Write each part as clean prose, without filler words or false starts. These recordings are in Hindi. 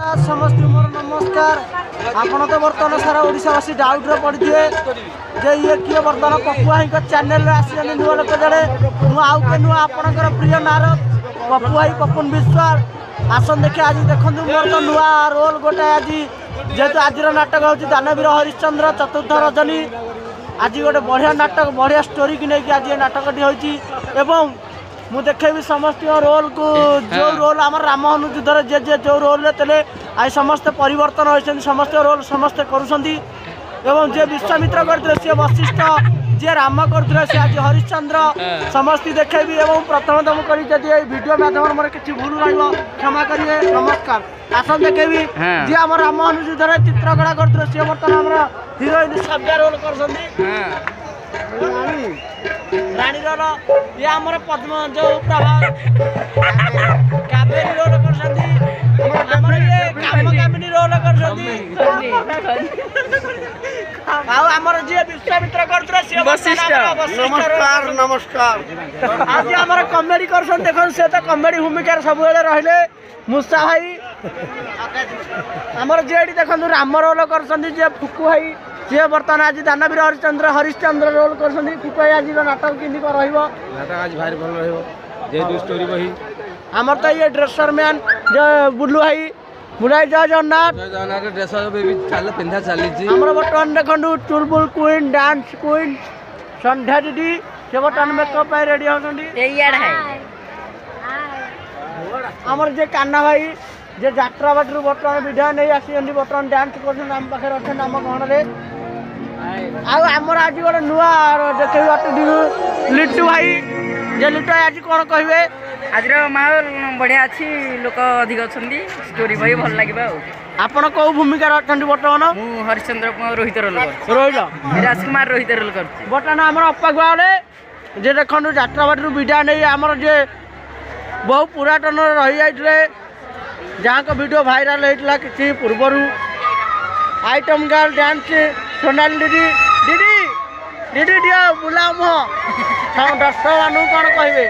समस्त मोर नमस्कार। आपण तो बर्तमान सारा ओडिशावासी डाउट्रे पड़े जे ये किए बर्तमान पप्पू भाई चैनल आसी नुआ लोक जड़े आउ के नुआ आपणकर प्रिय नारद पप्पू भाई पपुन विश्वास आसन देखिए। आज देखो मोर तो नुआ रोल गोटे आज जेहेतु आज नाटक हूँ दानवीर हरिश्चंद्र चतुर्थ रजनी। आज गोटे बढ़िया नाटक बढ़िया स्टोरी की नहीं आज नाटकटी हो मु देखेबी समस्त रोल को जो रोल आम राम हनु युद्ध जे जे जो रोल थे आज समस्त परिवर्तन होती समस्त रोल समस्ते करुँच जे विश्वामित्र करते सी वशिष्ठ जे राम करते सी आज हरिश्चंद्र समस्त देखेबी। प्रथम तुम कर वीडियो माध्यम मोर किसी भूल रहा क्षमा करिए नमस्कार। आसन देखेबी जी आम राम हनु युद्ध चित्रकला करते सी बर्तमान आम हिरोइन सभ्या रोल कर रानी रोल ये आमर पद्म जो प्रभा कावेरी रोल कामिनी रोल कर विश्वामित्र कर वशिष्ठ नमस्कार नमस्कार। आज आमर कमेडी कर देख से तो कमेडी भूमिका सब रहिले मूसा भाई आमर जे देखो राम रोल कर फुकु भाई सी बर्तमान आज दानवीर हरिश्चंद्र रोल कर आज नाटक कि नाटक आज भारी भल रही स्टोरी बही आमर तो ये ड्रेसर मैन जो बुल्लू भाई बुलाई जय जगन्नाथ ड्रेसर भी पिंधा चली आमर बर्तमान देखु चुलबुल क्वीन डांस क्वीन संध्या दीदी से बर्तमान मेकअप रेडी होती आमर जे कान्ना भाई जे जात्रा बाटर बर्तमान वीडियो नहीं आसी बर्तमान डांस कर आम पाखे अच्छे आम गहन आमर आज गोटे नुआ देखे लिट्टू भाई जे लिट्टू आज कौन कहे आज माहौल बढ़िया अच्छी लोक अधिक अच्छा स्टोरी बही भल लगे। आपण कौ भूमिका अच्छा बर्तमान मु हरिश्चंद्र रोहित रोल रोहित राजकुमार रोहित रोल कर बर्तमान आम अपा गुआड़े जे देखु जात्रा बाटर विड़ा नहीं आमर जे बहु पुरातन रही जाते जहाँ को वीडियो भाइराल होता किसी पूर्वर आइटम गर्ल डांस सोनाली दीदी दीदी दीदी दिया बुला मुह दर्शक मान कौन कहे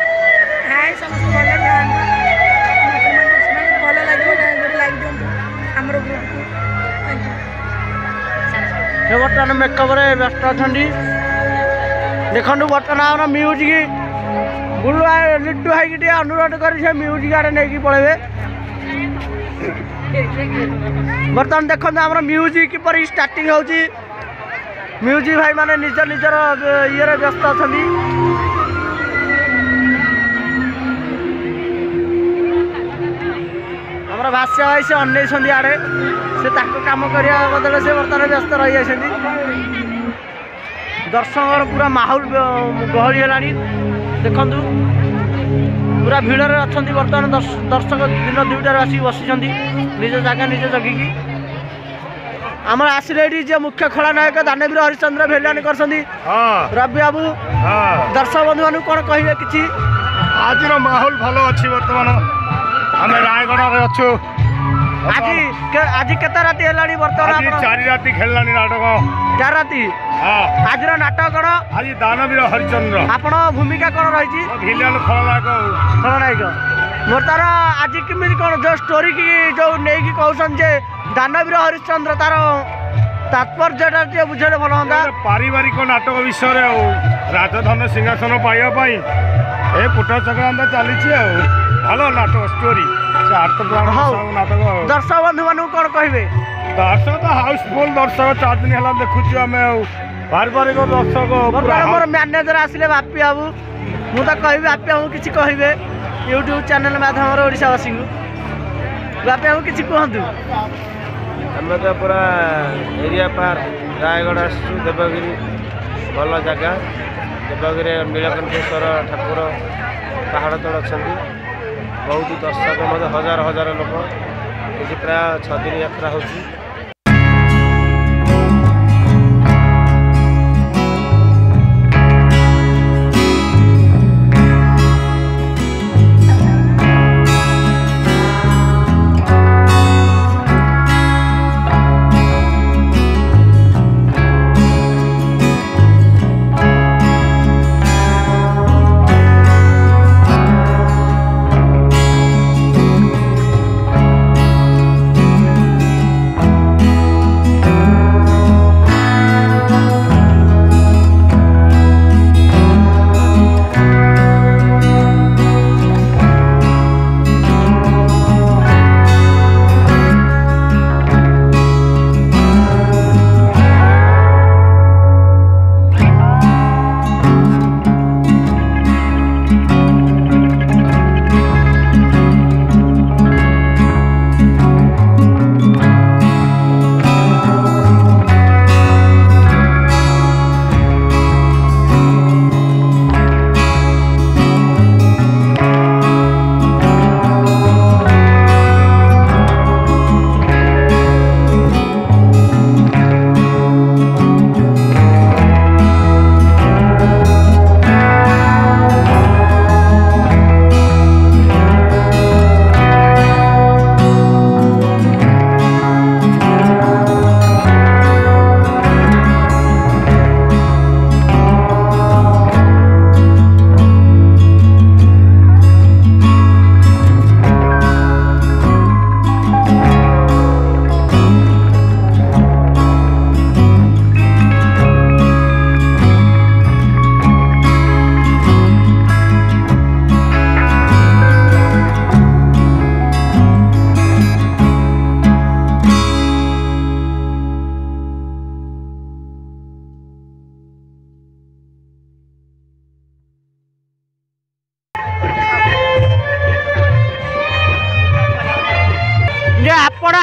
बर्तमान मेकअप व्यस्त अच्छा देखु बर्तमान आम म्यूजिक बुलू लिट्टू भाई अनुरोध कर म्यूजिक आड़े नहीं पड़े बर्तमान देखो आम म्यूजिक किपर स्टार्टिंग होची म्यूजिक भाई माने निजर निजर ये व्यस्त अच्छा हमारा भाष्य भाई से अन्न आड़े से कम करने बदले से बर्तमान व्यस्त रही जाती दर्शक पूरा माहौल गहली है देखु पूरा भिड़ अच्छा बर्तमान दर्शक दिन दुईटार आसिक बसी निज जगह निज जगिकी आम आसिले जे मुख्य खलनायक दानवीर हरिश्चंद्र भेलियान कर रवि बाबू दर्शक बंधु मान कौन कहे कि आज माहौल भल अच्छी बर्तमान आम रायगढ़ अच्छु आज केते राति है बर्तमान 4 राति खेलला नाटक 4 राति आज नाटक कौन आज दानवीर हरिश्चंद्र आपण भूमिका कौन रही भिलियन खलनायक बर्तमान आज केमी कौन जो स्टोरी की जो नहीं कहन जे दानवीर हरिश्चंद्र तार तात्पर्य बुझे भल हाँ पारिवारिक नाटक विषय राजधन सिंहासन पाइबापी ए पुट चक्रांत चली भल नाटक स्टोरी नाटक दर्शक बंधु मान कौन कहे दर्शक तो हाउसफुल दर्शक 4 दिन है देखुची आम पारिवारिक दर्शक मोर मैनेजर आसिले बापी बाबू मुझे कह बापी बाबू किसी कहे यूट्यूब चैनल माध्यम ओडिशावासी बापी बाबू किसी कहतु आम तो पूरा एरिया पार रायगढ़ आसु देवगिरी भल जगह देवगिरी नीलकंठेश्वर ठाकुर पहाड़ तल अच्छा बहुत दर्शक हजार हजार लोक ये प्राय 6 दिन यात्रा होची।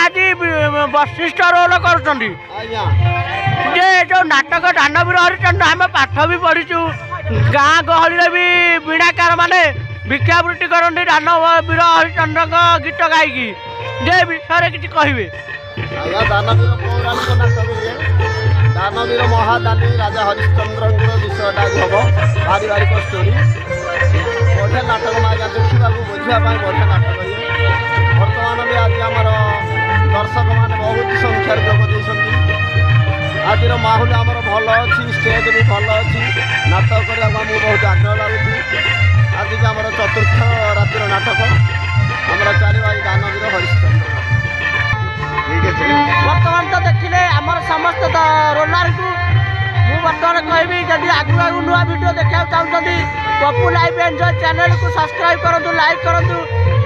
ଆଜି ବଶିଷ୍ଠ ରୋଲ କରୁଛନ୍ତି ଆଜ୍ଞା ଯେ ଯୋଉ ନାଟକ ଦାନବୀର ହରିଚନ୍ଦ୍ର ଆମେ ପାଠ ବି ପଢିଛୁ ଗାଁ ଗହଳିରେ ବି ବୀଣାକାର ମାନେ ଭିକ୍ଷାବୃତ୍ତି କରନ୍ତି ଦାନବୀର ହରିଚନ୍ଦ୍ରଙ୍କ ଗୀତ ଗାଇକି ଯେ ବିଷୟରେ କିଛି କହିବେ। ଆଜ୍ଞା ଦାନବୀର ପୌରାଣିକ ନାଟକ ଇଏ ଦାନବୀର ମହାଦାନୀ ରାଜା ହରିଶ୍ଚନ୍ଦ୍ରଙ୍କର ବିଷୟଟା ଆଜି ହବ ପାରିବାରିକ ଷ୍ଟୋରି ବଢ଼ିଆ ନାଟକ ଆଜ୍ଞା ଦେଖିବାକୁ ବୁଝିବା ପାଇଁ ବଢ଼ିଆ ନାଟକ ଇଏ ବର୍ତ୍ତମାନ ବି ଆଜି ଆମର ଦର୍ଶକମାନେ ବହୁତ ସଂଖ୍ୟାରେ ଯୋଗ ଦେଇଛନ୍ତି ଆଜିର ମାହୋଲ ଆମର ଭଲ ଅଛି ଷ୍ଟେଜ୍ ବି ଭଲ ଅଛି ନାଟକ କରିବାକୁ ଆମକୁ ବହୁତ ଆଗ୍ରହ ଲାଗୁଛି ଆଜିକି ଆମର ଚତୁର୍ଥ ରାତିର ନାଟକ ଆମର ଚାଲିବ ଆଜି ଦାନବୀର ହରିଶ୍ଚନ୍ଦ୍ର ବର୍ତ୍ତମାନ ତ ଦେଖିଲେ ଆମର ସମସ୍ତ ରୋଲାରକୁ ମୁଁ ବର୍ତ୍ତମାନ କହିବି ଯଦି ଆଗକୁ ଆଗକୁ ନୂଆ ଭିଡ଼ିଓ ଦେଖିବାକୁ ଚାହୁଁଛନ୍ତି ପପୁ ଲାଇଭ୍ ଏନ୍ଜୟ ଚ୍ୟାନେଲକୁ ସବସ୍କ୍ରାଇବ୍ କରନ୍ତୁ ଲାଇକ୍ କରନ୍ତୁ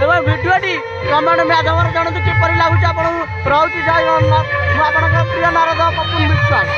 ଏବଂ ଭିଡ଼ିଓଟି କମେଣ୍ଟ ମାଧ୍ୟମରେ ଜଣାନ୍ତୁ କିପରି ଲାଗୁଛି ଆପଣଙ୍କୁ ରହୁଛି ଜୟ ଜଗନ୍ନାଥ ମୁଁ ଆପଣଙ୍କ ପ୍ରିୟ ନାରଦ ପପୁ ବିଶ୍ୱାସ।